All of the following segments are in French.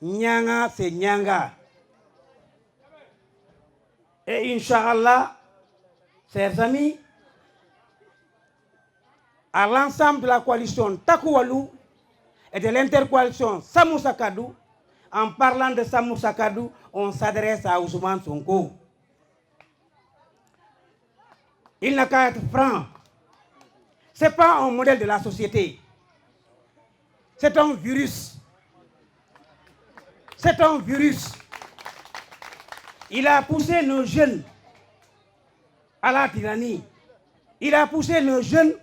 Nyanga, c'est Nyanga. Et Inch'Allah, chers amis, à l'ensemble de la coalition Takoualou et de l'intercoalition Samoussa Kadou, en parlant de Samoussa Kadou, on s'adresse à Ousmane Sonko. Il n'a qu'à être franc. Ce n'est pas un modèle de la société. C'est un virus. C'est un virus. Il a poussé nos jeunes à la tyrannie. Il a poussé nos jeunes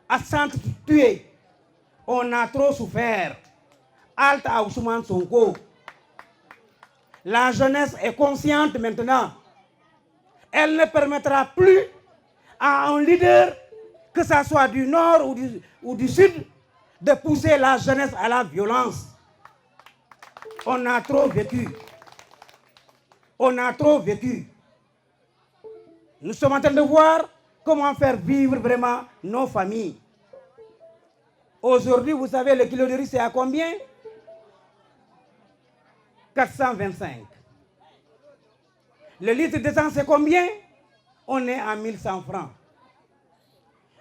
à s'entretuer. On a trop souffert. Halte à Ousmane Sonko. La jeunesse est consciente maintenant. Elle ne permettra plus à un leader, que ce soit du nord ou du sud, de pousser la jeunesse à la violence. On a trop vécu. On a trop vécu. Nous sommes en train de voir comment faire vivre vraiment nos familles. Aujourd'hui, vous savez, le kilo de riz, c'est à combien? 425. Le litre d'essence, c'est combien? On est à 1100 francs.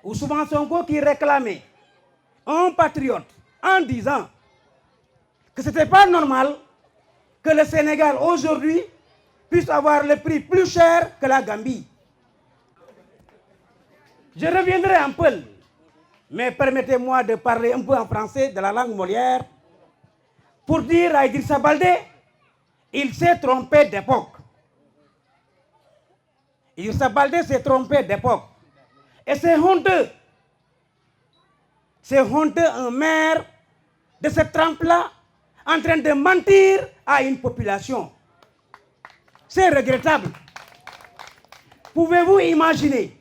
Ousmane Sonko qui réclamait un patriote en disant que ce n'était pas normal que le Sénégal aujourd'hui puisse avoir le prix plus cher que la Gambie. Je reviendrai un peu, mais permettez-moi de parler un peu en français de la langue Molière pour dire à Idrissa Baldé, il s'est trompé d'époque. Idrissa Baldé s'est trompé d'époque. Et c'est honteux. C'est honteux un maire de cette trempe-là en train de mentir à une population. C'est regrettable. Pouvez-vous imaginer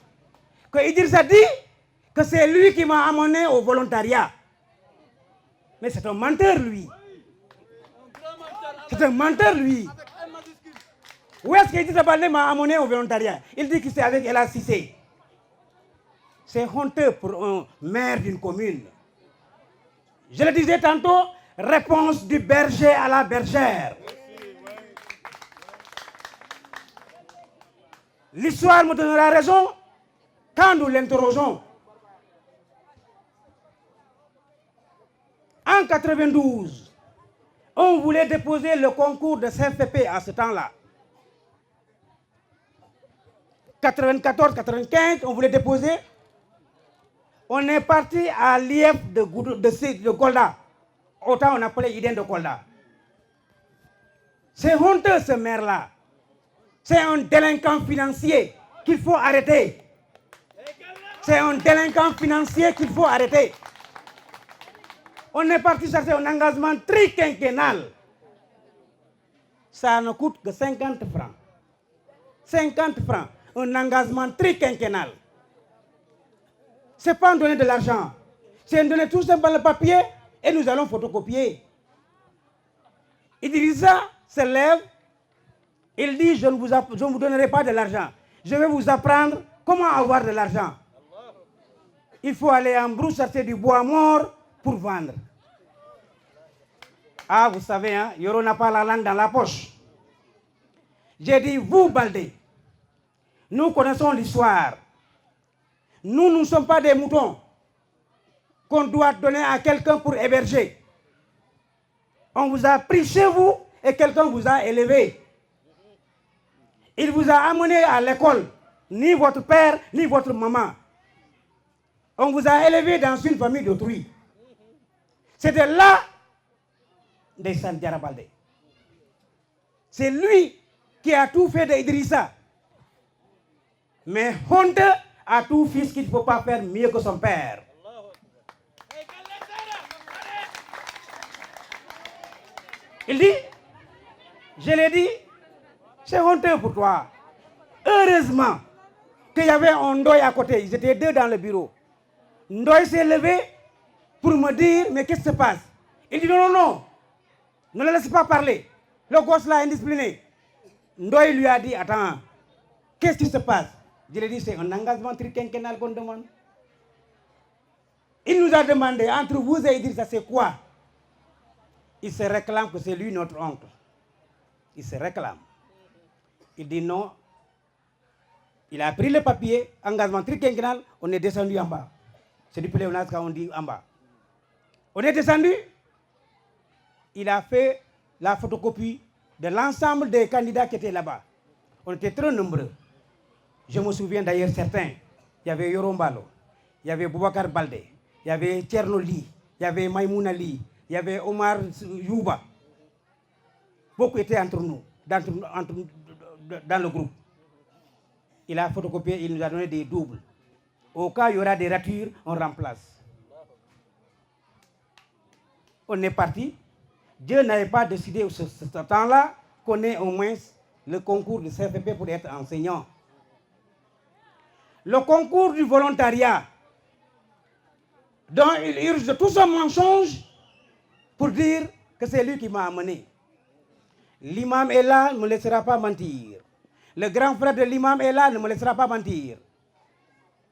que Idrissa dit que c'est lui qui m'a amené au volontariat? Mais c'est un menteur, lui. C'est un menteur, lui. Où est-ce qu'Idrissa Baldé m'a amené au volontariat? Il dit que c'est avec El Cissé. C'est honteux pour un maire d'une commune. Je le disais tantôt, réponse du berger à la bergère. L'histoire me donnera raison quand nous l'interrogeons. En 92, on voulait déposer le concours de CFP à ce temps-là. 94-95, on voulait déposer. On est parti à l'IF de Kolda. Autant on appelait Iden de Kolda. C'est honteux ce maire-là. C'est un délinquant financier qu'il faut arrêter. C'est un délinquant financier qu'il faut arrêter. On est parti chercher un engagement triquinquennal. Ça ne coûte que 50 francs. 50 francs, un engagement triquinquennal. Ce n'est pas en donner de l'argent. C'est en donner tout simplement le papier et nous allons photocopier. Idrissa se lève, il dit, je ne vous donnerai pas de l'argent. Je vais vous apprendre comment avoir de l'argent. Il faut aller en brousse chercher du bois mort pour vendre. Ah, vous savez, hein, Yoro n'a pas la langue dans la poche. J'ai dit, vous, Baldé, nous connaissons l'histoire. Nous ne sommes pas des moutons qu'on doit donner à quelqu'un pour héberger. On vous a pris chez vous et quelqu'un vous a élevé. Il vous a amené à l'école, ni votre père, ni votre maman. On vous a élevé dans une famille d'autrui. C'était là de Santiara Baldé. C'est lui qui a tout fait d'Idrissa. Mais honte à tout fils qu'il ne faut pas faire mieux que son père. Il dit, je l'ai dit, c'est honteux pour toi. Heureusement qu'il y avait un Ndoye à côté. Ils étaient deux dans le bureau. Ndoye s'est levé pour me dire, mais qu'est-ce qui se passe? Il dit, non, non, non, ne le laisse pas parler. Le gosse là est indiscipliné. Ndoye lui a dit, attends, qu'est-ce qui se passe? Je lui ai dit, c'est un engagement triquinquennal qu'on demande. Il nous a demandé, entre vous et Idrissa, c'est quoi? il se réclame que c'est lui notre oncle. Il se réclame. Il dit non. Il a pris le papier, engagement triquinquennal, on est descendu en bas. C'est du pléonasme quand on dit en bas. On est descendu. Il a fait la photocopie de l'ensemble des candidats qui étaient là-bas. On était très nombreux. Je me souviens d'ailleurs certains. Il y avait Yorom Balo, il y avait Boubacar Baldé, il y avait Tcherno Li, il y avait Maïmouna Li, il y avait Omar Youba. Beaucoup étaient entre nous, dans le groupe. Il a photocopié, il nous a donné des doubles. Au cas où il y aura des ratures, on remplace. On est parti. Dieu n'avait pas décidé ce temps-là qu'on ait au moins le concours du CFP pour être enseignant. Le concours du volontariat, dont il urge de tout son mensonge pour dire que c'est lui qui m'a amené. L'imam est là, ne me laissera pas mentir. Le grand frère de l'imam est là, ne me laissera pas mentir.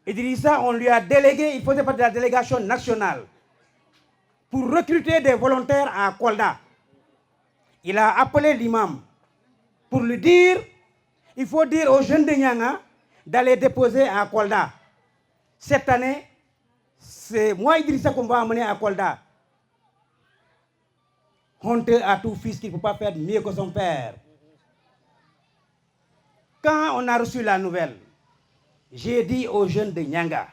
Idrissa, on lui a délégué, il faisait partie de la délégation nationale pour recruter des volontaires à Kolda. Il a appelé l'imam pour lui dire, il faut dire aux jeunes de Nyanga d'aller déposer à Kolda. Cette année, c'est moi Idrissa qu'on va amener à Kolda. Honteux à tout fils qui ne peut pas faire mieux que son père. Quand on a reçu la nouvelle, j'ai dit aux jeunes de Nyanga,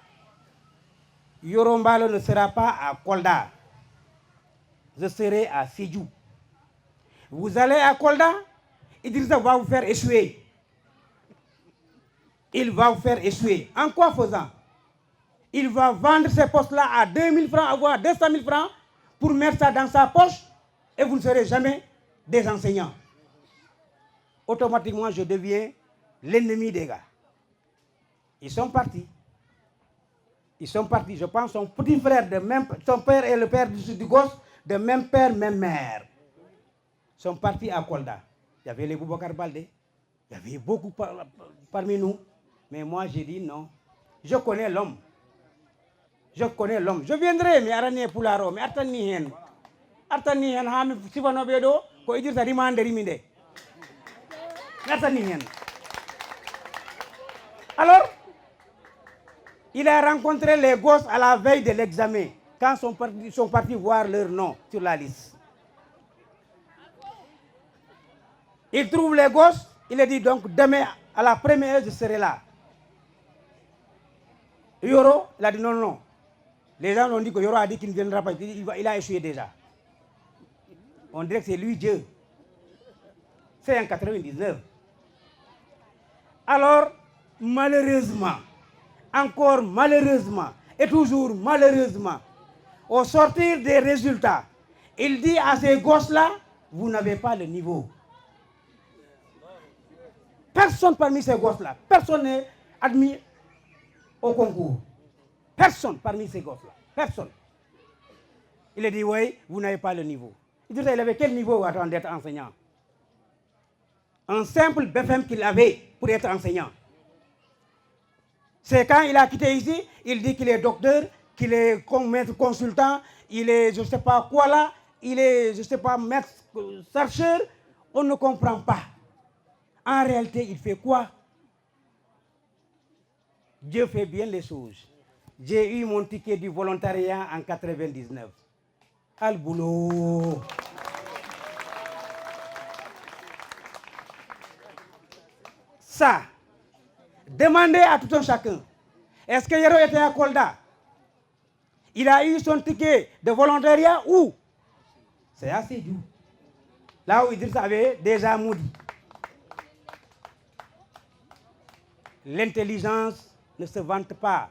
Yorombalo ne sera pas à Kolda. Je serai à Sédhiou. Vous allez à Kolda, Idrissa va vous faire échouer. Il va vous faire échouer. En quoi faisant? Il va vendre ces postes-là à 2000 francs, voire 200 000 francs, pour mettre ça dans sa poche, et vous ne serez jamais des enseignants. Automatiquement, je deviens l'ennemi des gars. Ils sont partis. Ils sont partis. Je pense son petit frère, son père et le père du gosse, de même père, même mère, sont partis à Kolda. Il y avait les Boubacar Baldé, il y avait beaucoup parmi nous. Mais moi, j'ai dit non. Je connais l'homme. Je connais l'homme. Je viendrai, mais Arani Poularo, mais Artani Hen. Artani Hen, Hami Sivano Bedo, ko Idrissa Rimande Riminde. Artani Hen. Alors, il a rencontré les gosses à la veille de l'examen, quand ils sont partis voir leur nom sur la liste. Il trouve les gosses, il a dit donc demain à la première heure je serai là. Yoro, il a dit non, non. Les gens ont dit que Yoro a dit qu'il ne viendra pas, il a échoué déjà. On dirait que c'est lui Dieu. C'est en 99. Alors, malheureusement, encore malheureusement, et toujours malheureusement, au sortir des résultats, il dit à ces gosses-là, vous n'avez pas le niveau. Personne parmi ces gosses-là, personne n'est admis au concours. Personne parmi ces gosses-là, personne. Il a dit, oui, vous n'avez pas le niveau. Il dit, il avait quel niveau avant d'être enseignant? Un simple BFM qu'il avait pour être enseignant. C'est quand il a quitté ici, il dit qu'il est docteur, qu'il est maître consultant, il est je ne sais pas quoi là, il est je ne sais pas maître chercheur, on ne comprend pas. En réalité, il fait quoi? Dieu fait bien les choses. J'ai eu mon ticket du volontariat en 99. Al boulot. Ça, demandez à tout un chacun. Est-ce que Yoro était à Kolda? Il a eu son ticket de volontariat où? C'est assez dur. Là où Idrissa avait déjà maudit. L'intelligence ne se vante pas.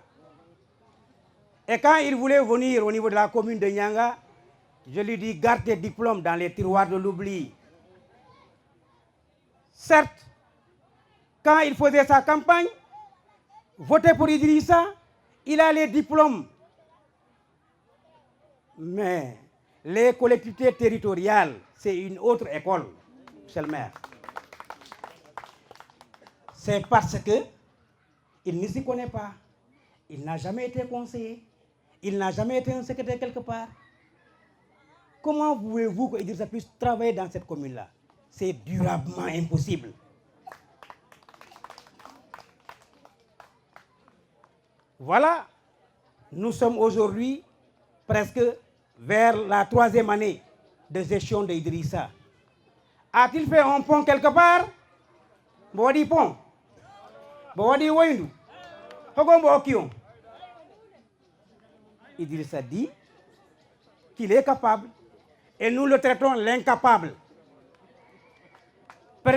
Et quand il voulait venir au niveau de la commune de Nyanga, je lui dis, garde tes diplômes dans les tiroirs de l'oubli. Certes, quand il faisait sa campagne, voter pour Idrissa, il a les diplômes. Mais les collectivités territoriales, c'est une autre école, monsieur le maire. C'est parce que il ne s'y connaît pas. Il n'a jamais été conseiller. Il n'a jamais été un secrétaire quelque part. comment voulez-vous que Idrissa puisse travailler dans cette commune-là? C'est durablement impossible. Voilà, nous sommes aujourd'hui presque vers la 3e année de gestion d'Idrissa. A-t-il fait un pont quelque part? Bodi pont. Bodi Wendu. Idrissa dit qu'il est capable et nous le traitons l'incapable.